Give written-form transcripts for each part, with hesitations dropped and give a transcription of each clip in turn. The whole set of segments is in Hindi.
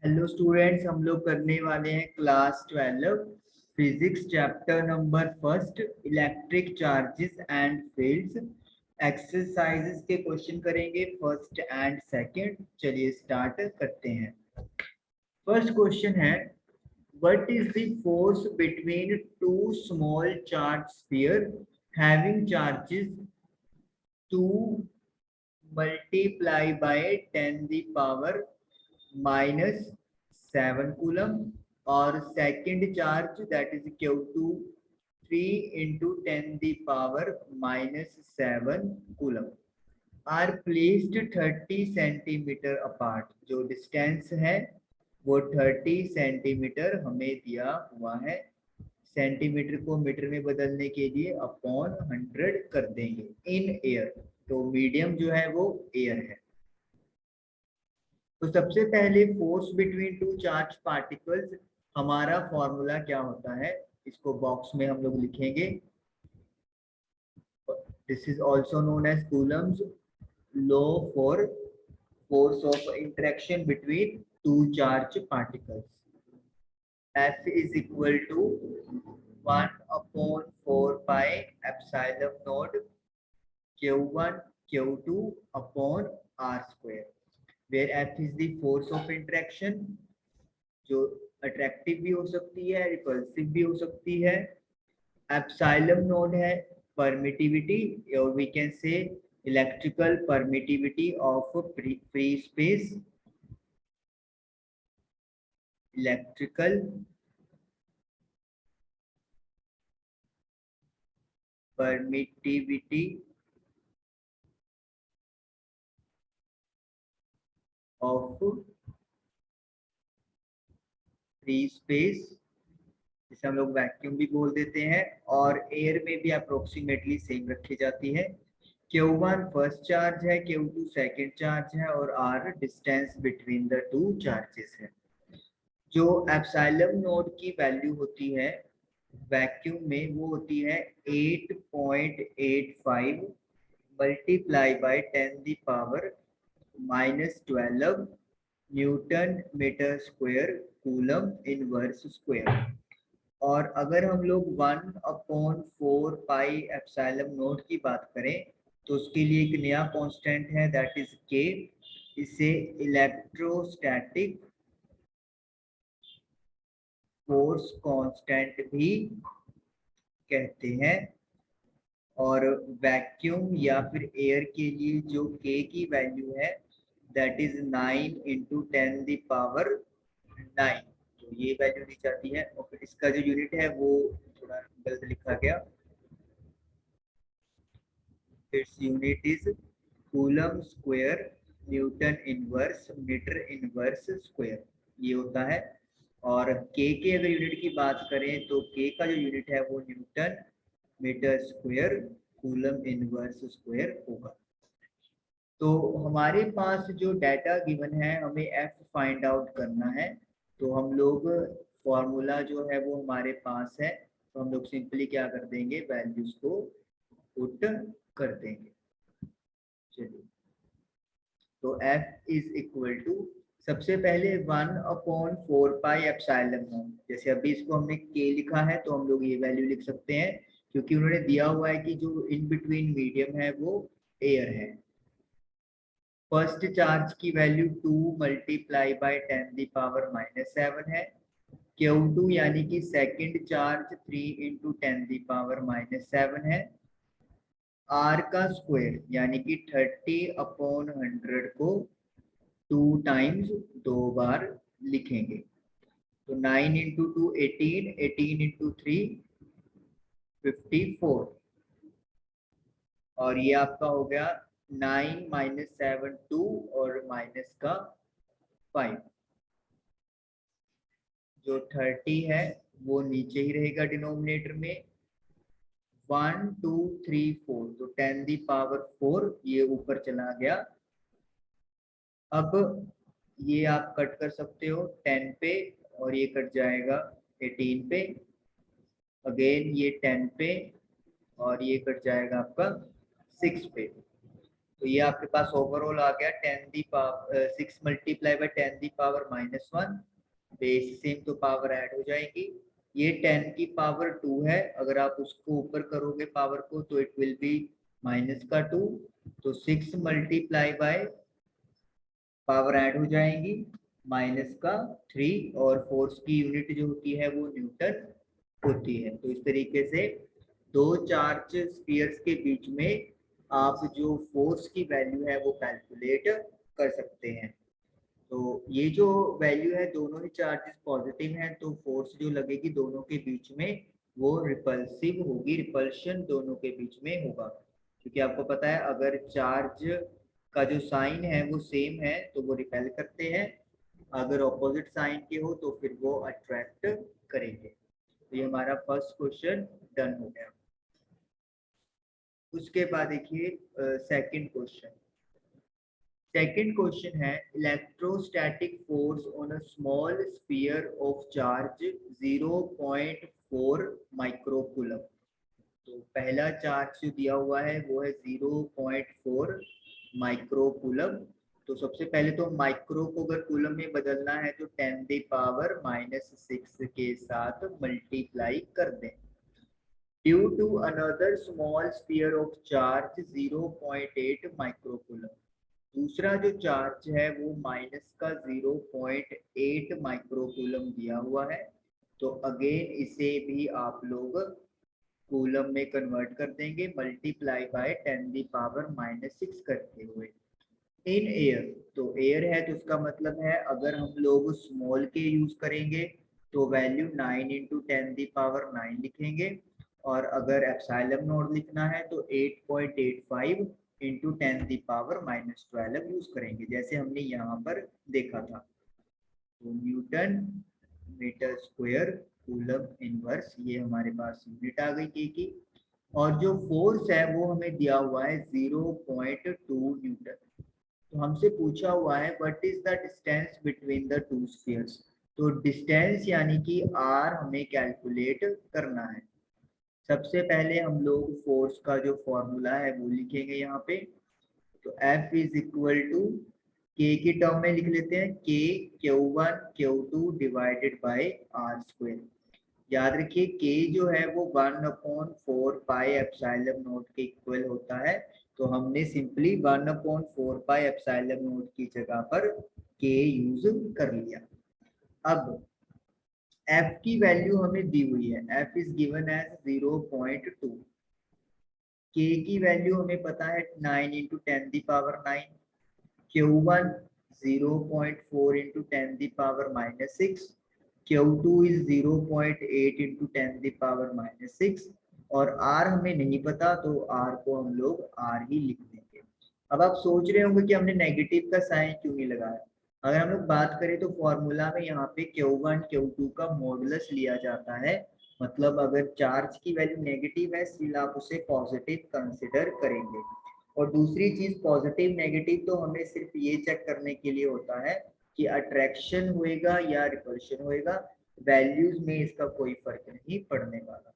हेलो स्टूडेंट्स, हम लोग करने वाले हैं class 12 physics chapter number first electric charges and fields. Exercises के क्वेश्चन करेंगे फर्स्ट एंड सेकंड। चलिए स्टार्ट करते हैं। फर्स्ट क्वेश्चन है, what is the force between to small charge sphere having charges 2 multiply by 10 the power minus 7 coulomb, और second charge that is Q2 3 into 10 the power minus 7 coulomb are placed 30 centimetre apart. जो डिस्टेंस है वो 30 सेंटीमीटर हमें दिया हुआ है। सेंटीमीटर को मीटर में बदलने के लिए अपॉन 100 कर देंगे इन एयर। तो मीडियम जो है वो एयर है। तो सबसे पहले force between two charge particles, हमारा फॉर्मूला क्या होता है इसको बॉक्स में हम लोग लिखेंगे। This is also known as Coulomb's law for force of interaction between two charge particles. F is equal to 1 upon 4 pi epsilon naught Q1 Q2 upon R square, where F is the force of interaction, जो अट्रैक्टिव भी हो सकती है, रिपल्सिव भी हो सकती है। एप्सिलॉन नोड है परमिटिविटी, और we can say electrical permittivity of free space, electrical permittivity of free space, जिसे हम लोग वैक्यूम भी बोल देते हैं, और एयर में भी अप्रोक्सीमेटली सेम रखी जाती है। Q1 फर्स्ट चार्ज है, Q2 सेकंड चार्ज है, और R distance between the two charges है। जो एप्सिलॉन नोड की वैल्यू होती है वैक्यूम में वो होती है 8.85 multiply by 10 the power -12 newton metre square coulomb inverse square. और अगर हम लोग 1/4 पाई एप्सिलॉन नोट की बात करें तो उसके लिए एक नया कांस्टेंट है, दैट इज के। इसे इलेक्ट्रोस्टैटिक फोर्स कांस्टेंट भी कहते हैं। और वैक्यूम या फिर एयर के लिए जो के की वैल्यू है that is 9 into 10 the power 9। तो ये वैल्यू दी जाती है। और फिर इसका जो यूनिट है वो थोड़ा गलत लिखा गया, its unit is coulomb square newton inverse metre inverse square, ये होता है। और के अगर यूनिट की बात करें तो के का जो यूनिट है वो newton metre square coulomb inverse square होगा। तो हमारे पास जो डाटा गिवन है हमें एफ फाइंड आउट करना है। तो हम लोग फॉर्मूला जो है वो हमारे पास है, तो हम लोग सिंपली क्या कर देंगे, वैल्यूज को पुट कर देंगे। चलिए, तो F इज इक्वल टू सबसे पहले 1/4 पाई एप्सिलॉन नॉट। जैसे अभी इसको हमने K लिखा है तो हम लोग ये वैल्यू लिख सकते हैं, क्योंकि उन्होंने दिया हुआ है कि जो इन बिटवीन मीडियम है वो एयर है। फर्स्ट चार्ज की value 2 multiply by 10 the power -7 है। Q2 यानी कि second charge 3 into 10 the power -7 है। R का स्क्वायर यानी कि 30/100 को 2 टाइम्स 2 बार लिखेंगे। तो 9 into 2 18, 18 into 3 54, और ये आपका हो गया 9 - 7 2 और माइनस का 5। जो 30 है वो नीचे ही रहेगा डिनोमिनेटर में। 1 2 3 4, तो 10 दी पावर 4 ये ऊपर चला गया। अब ये आप कट कर सकते हो 10 पे, और ये कट जाएगा 18 पे। अगेन ये 10 पे, और ये कट जाएगा आपका 6 पे। तो ये आपके पास ओवरऑल आ गया 6 मल्टीप्लाई बाय 10⁻⁻1, बेस सेम तो पावर ऐड हो जाएगी। ये 10 की पावर 2 है, अगर आप उसको ऊपर करोगे पावर को तो इट विल बी -2, तो 6 मल्टीप्लाई बाय पावर ऐड हो जाएंगी -3, और फोर्स की यूनिट जो होती है वो न्यूटन होती है। तो इस तरीके से दो चार्ज स्फीयर्स के बीच में आप जो फोर्स की वैल्यू है वो कैलकुलेट कर सकते हैं। तो ये जो वैल्यू है, दोनों ही चार्जेस पॉजिटिव हैं, तो फोर्स जो लगेगी दोनों के बीच में वो रिपल्सिव होगी, रिपल्शन दोनों के बीच में होगा। क्योंकि आपको पता है अगर चार्ज का जो साइन है वो सेम है तो वो रिपेल करते हैं, अगर ऑपोजिट साइन के हो तो फिर वो अट्रैक्ट करेंगे। तो ये हमारा फर्स्ट क्वेश्चन डन हो गया। उसके बाद देखिए सेकंड क्वेश्चन। सेकंड क्वेश्चन है electrostatic force on a small sphere of charge 0.4 microcoulomb. तो पहला चार्ज जो दिया हुआ है वो है 0.4 माइक्रोकूलम। तो सबसे पहले तो माइक्रो को अगर कूलम में बदलना है तो 10⁻⁻6 के साथ मल्टीप्लाई कर दें। Due to another small sphere of charge 0.8 microcoulomb. दूसरा जो चार्ज है वो माइनस का 0.8 माइक्रोकूलम दिया हुआ है। तो अगेन इसे भी आप लोग कूलम में कन्वर्ट कर देंगे मल्टीप्लाई बाय 10⁻⁻6 करते हुए। इन एयर, तो एयर है तो उसका मतलब है अगर हम लोग स्मॉल के यूज करेंगे तो वैल्यू 9 इंटू 10⁻9 लिखेंगे, और अगर एप्सिलॉन नॉट लिखना है तो 8.85 इंटू 10⁻⁻12 यूज करेंगे, जैसे हमने यहाँ पर देखा था। तो newton metre square coulomb inverse, ये हमारे पास यूनिट आ गई के की। और जो फोर्स है वो हमें दिया हुआ है 0.2 न्यूटन। तो हमसे पूछा हुआ है what is the distance between the two spheres. तो डिस्टेंस यानी कि आर हमें कैलकुलेट करना है। सबसे पहले हम लोग फोर्स का जो फॉर्मूला है वो लिखेंगे यहाँ पे। तो F इज इक्वल टू के की टर्म में लिख लेते हैं के Q1 Q2 divided by are square. याद रखिए के जो है वो 1/4 पाई एप्सिलॉन नॉट के इक्वल होता है, तो हमने सिंपली 1/4 पाई एप्सिलॉन नॉट की जगह पर के यूज कर लिया। अब f की वैल्यू हमें दी हुई है, f is given as 0.2। k की वैल्यू हमें पता है 9 into 10⁻9, Q1 0.4 into 10⁻6, Q2 is 0.8 into 10⁻6, और R हमें नहीं पता तो R को हम लोग R ही लिख देंगे। अब आप सोच रहे होंगे कि हमने नेगेटिव का साइन क्यों नहीं लगाया। अगर हम लोग बात करें तो फॉर्मूला में यहाँ पे Q1 Q2 का मॉडुलस लिया जाता है, मतलब अगर चार्ज की वैल्यू नेगेटिव है स्टिल आप उसे पॉजिटिव कंसिडर करेंगे। और दूसरी चीज पॉजिटिव नेगेटिव तो हमें सिर्फ ये चेक करने के लिए होता है कि अट्रैक्शन होएगा या रिपल्शन होएगा, वैल्यूज में इसका कोई फर्क नहीं पड़ने वाला।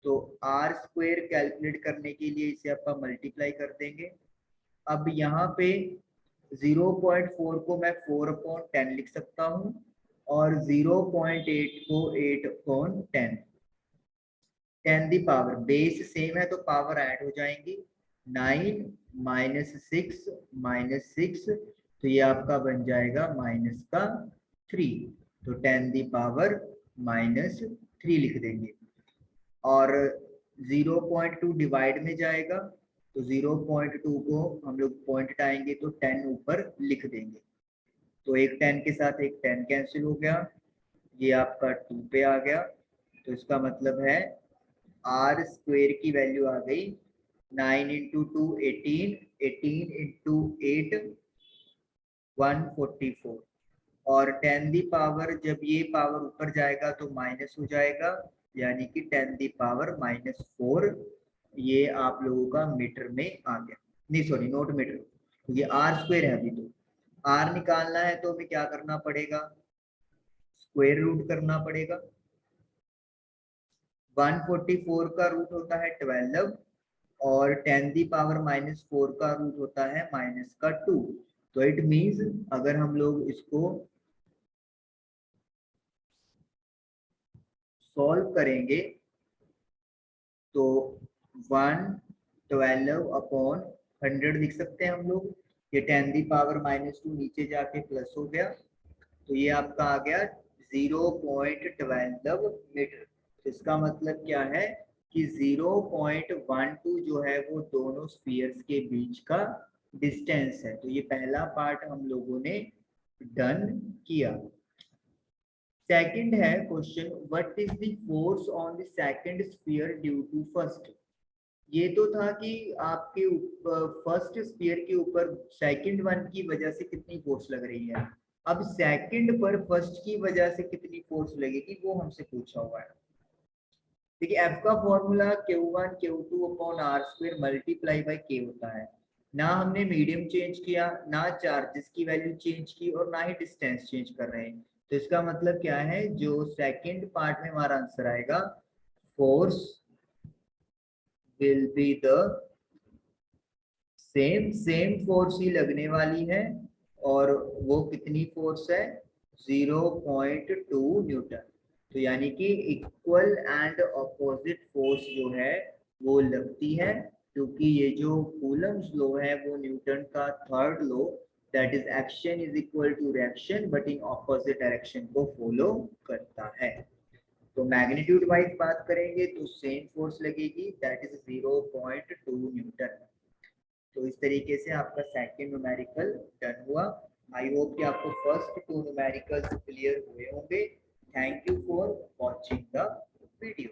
तो आर स्क्वायर कैलकुलेट करने के लिए इसे आप मल्टीप्लाई कर देंगे। अब यहाँ पे 0.4 को मैं 4/10 लिख सकता हूँ, और 0.8 को 8/10। 10 दी पावर बेस सेम है तो पावर ऐड हो जाएंगी, 9 -6 तो ये आपका बन जाएगा -3। तो 10 दी पावर -3 लिख देंगे। और 0.2 डिवाइड में जाएगा तो 0.2 को हम लोग पॉइंट हटाएंगे तो 10 ऊपर लिख देंगे। तो एक 10 के साथ एक 10 कैंसिल हो गया, ये आपका 2 पे आ गया। तो इसका मतलब है आर स्क्वेयर की वैल्यू आ गई 9 इंटू 2 18, 18 इंटू 8 144, और 10 दी पावर जब ये पावर ऊपर जाएगा तो माइनस हो जाएगा, यानी कि 10 दी पावर -4। ये आप लोगों का मीटर में आ गया, नहीं सॉरी नोट मीटर, ये आर स्क्वेयर है। अभी तो आर निकालना है तो हमें क्या करना पड़ेगा, स्क्वायर रूट करना पड़ेगा। 144 का रूट होता है 12, और 10⁻⁻⁴ का रूट होता है -2। तो इट मीन्स अगर हम लोग इसको सॉल्व करेंगे तो 112/100 लिख सकते हैं हम लोग। ये 10⁻⁻2 नीचे जाके प्लस हो गया, तो ये आपका आ गया 0.12 मीटर। इसका मतलब क्या है कि 0.12 जो है वो दोनों स्फीयर्स के बीच का डिस्टेंस है। तो ये पहला पार्ट हम लोगों ने डन किया। सेकंड है question, what is the force on the second sphere due to first. ये तो था कि आपके फर्स्ट स्फीयर के ऊपर सेकंड वन की वजह से कितनी फोर्स लग रही है। अब सेकंड पर फर्स्ट की वजह से कितनी फोर्स लगेगी वो हमसे पूछा हुआ है। देखिए एफ का formula Q1 Q2 upon R² multiply by के होता है। ना हमने मीडियम चेंज किया, ना चार्जेस की वैल्यू चेंज की, और ना ही डिस्टेंस चेंज कर रहे हैं। तो इसका मतलब क्या है, जो सेकंड पार्ट में हमारा आंसर आएगा, force will be the same force ही लगने वाली है। और वो कितनी फोर्स है, 0.2 न्यूटन। तो यानी कि इक्वल एंड ऑपोजिट फोर्स जो है वो लगती है, क्योंकि ये जो कूलम्स लॉ है वो न्यूटन का third law, that is action is equal to reaction but in opposite direction को फॉलो करता है। तो मैग्नीट्यूड वाइज बात करेंगे तो सेम फोर्स लगेगी, दैट इज 0.2 न्यूटन। तो इस तरीके से आपका सेकंड न्यूमेरिकल डन हुआ। आई होप कि आपको फर्स्ट टू न्यूमेरिकल्स क्लियर हुए होंगे। Thank you for watching the video.